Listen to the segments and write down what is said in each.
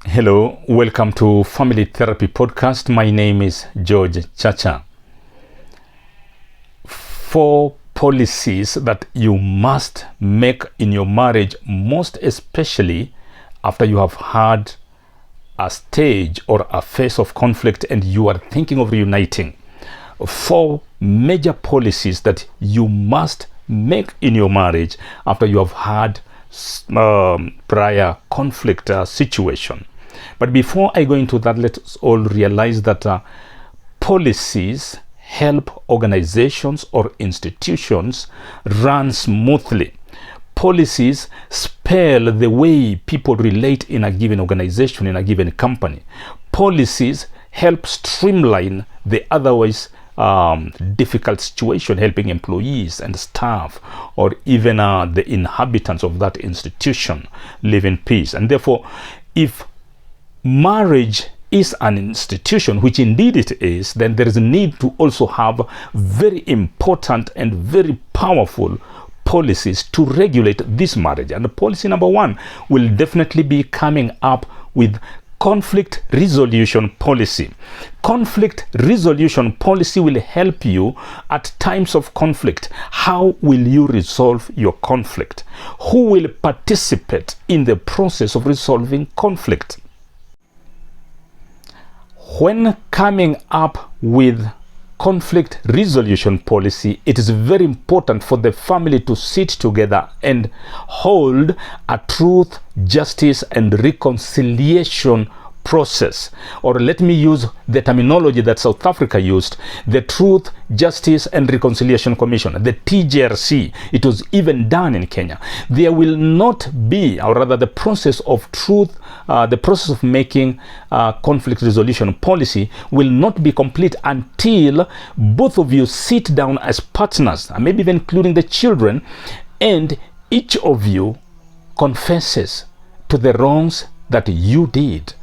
Hello, welcome to Family Therapy Podcast. My name is George Chacha. 4 policies that you must make in your marriage, most especially after you have had a stage or a phase of conflict and you are thinking of reuniting. 4 major policies that you must make in your marriage after you have had prior conflict situation. But before I go into that, let's all realize that policies help organizations or institutions run smoothly. Policies spell the way people relate in a given organization, in a given company. Policies help streamline the otherwise difficult situation, helping employees and staff or even the inhabitants of that institution live in peace. And therefore, if marriage is an institution, which indeed it is, then there is a need to also have very important and very powerful policies to regulate this marriage. And policy number 1 will definitely be coming up with conflict resolution policy. Conflict resolution policy will help you at times of conflict. How will you resolve your conflict? Who will participate in the process of resolving conflict? When coming up with conflict resolution policy, it is very important for the family to sit together and hold a truth, justice, and reconciliation process. Or let me use the terminology that South Africa used, the Truth, Justice and Reconciliation Commission, the TJRC. It was even done in Kenya. There will not be, or rather the process of truth, the process of making conflict resolution policy will not be complete until both of you sit down as partners, maybe even including the children, and each of you confesses to the wrongs that you did,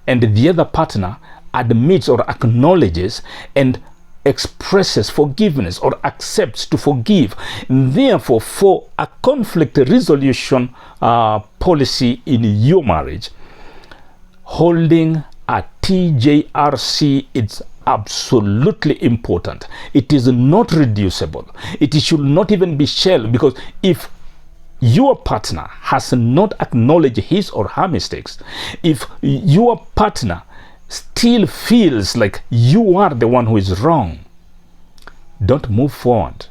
and the other partner admits or acknowledges and expresses forgiveness or accepts to forgive. Therefore, for a conflict resolution policy in your marriage, holding a TJRC is absolutely important. It is not reducible. It should not even be shelved, because if your partner has not acknowledged his or her mistakes, if your partner still feels like you are the one who is wrong, don't move forward.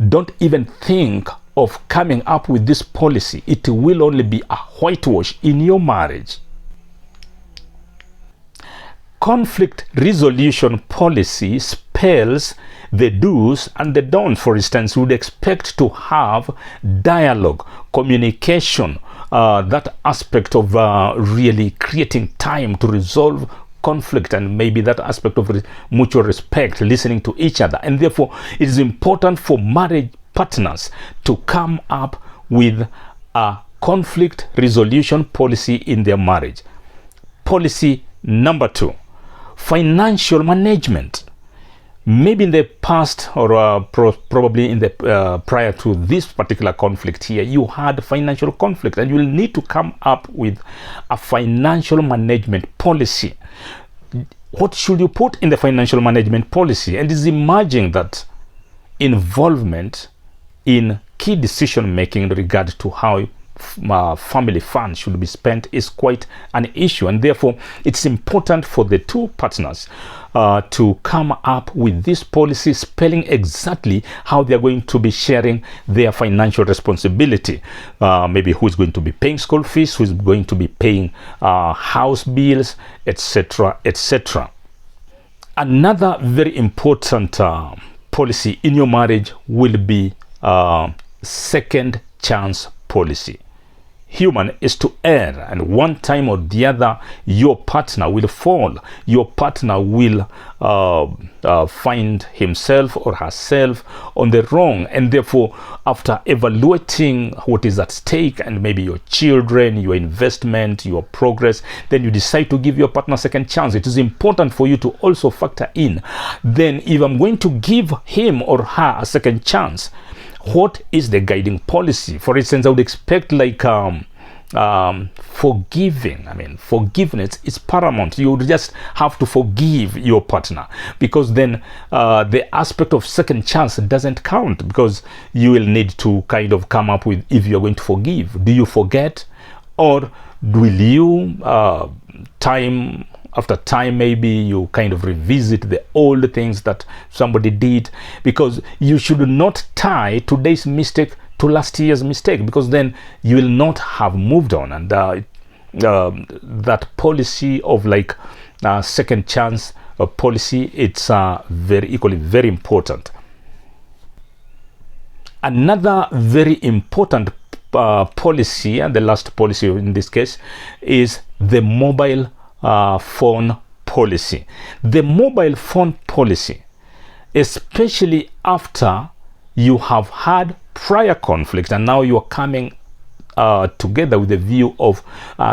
Don't even think of coming up with this policy. It will only be a whitewash in your marriage. Conflict resolution policy spells the do's and the don'ts. For instance, you would expect to have dialogue, communication, that aspect of really creating time to resolve conflict, and maybe that aspect of mutual respect, listening to each other. And therefore, it is important for marriage partners to come up with a conflict resolution policy in their marriage. Policy number 2, financial management. Maybe in the past, or probably in the prior to this particular conflict here, you had financial conflict, and you will need to come up with a financial management policy. What should you put in the financial management policy? And it's emerging that involvement in key decision making in regard to how family funds should be spent is quite an issue, and therefore it's important for the two partners to come up with this policy, spelling exactly how they're going to be sharing their financial responsibility. Maybe who's going to be paying school fees, who's going to be paying house bills, etc., etc. Another very important policy in your marriage will be second chance policy. Human is to err, and one time or the other your partner will fall. Your partner will find himself or herself on the wrong, and therefore after evaluating what is at stake and maybe your children, your investment, your progress, then you decide to give your partner a second chance. It is important for you to also factor in, then if I'm going to give him or her a second chance, what is the guiding policy? For instance, I would expect like forgiving. I mean, forgiveness is paramount. You just have to forgive your partner, because then the aspect of second chance doesn't count, because you will need to kind of come up with, if you're going to forgive, do you forget, or will you time after time, maybe you kind of revisit the old things that somebody did, because you should not tie today's mistake to last year's mistake, because then you will not have moved on. And that policy of like second chance policy, it's very important. Another very important policy, and the last policy in this case, is the mobile phone policy. The mobile phone policy, especially after you have had prior conflict and now you are coming together with a view of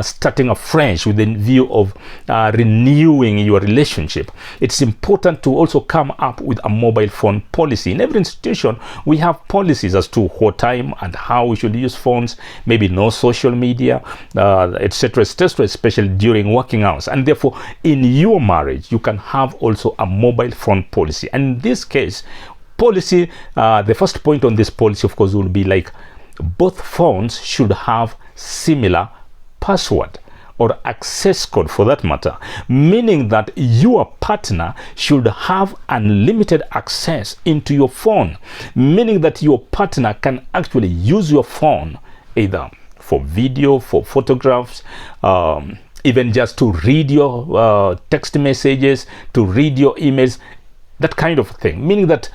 starting afresh, with a view of renewing your relationship, it's important to also come up with a mobile phone policy. In every institution, we have policies as to what time and how we should use phones, maybe no social media, etc., especially during working hours. And therefore, in your marriage, you can have also a mobile phone policy. And in this case, policy, the first point on this policy, of course, will be like, both phones should have similar password or access code, for that matter, meaning that your partner should have unlimited access into your phone, meaning that your partner can actually use your phone either for video, for photographs, even just to read your text messages, to read your emails, that kind of thing, meaning that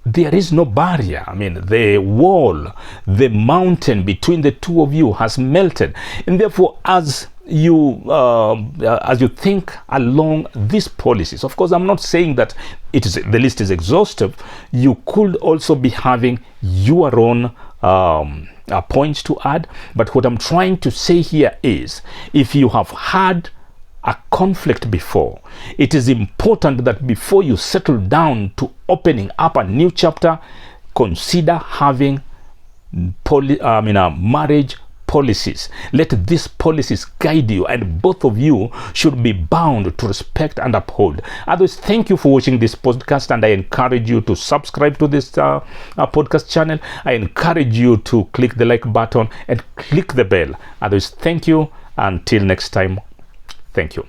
there is no barrier. I mean, the wall, the mountain between the two of you has melted. And therefore, as you think along these policies, of course, I'm not saying that the list is exhaustive. You could also be having your own points to add. But what I'm trying to say here is, if you have had a conflict before, it is important that before you settle down to opening up a new chapter, consider having marriage policies. Let these policies guide you, and both of you should be bound to respect and uphold. Otherwise, thank you for watching this podcast, and I encourage you to subscribe to this podcast channel. I encourage you to click the like button and click the bell. Otherwise, thank you. Until next time. Thank you.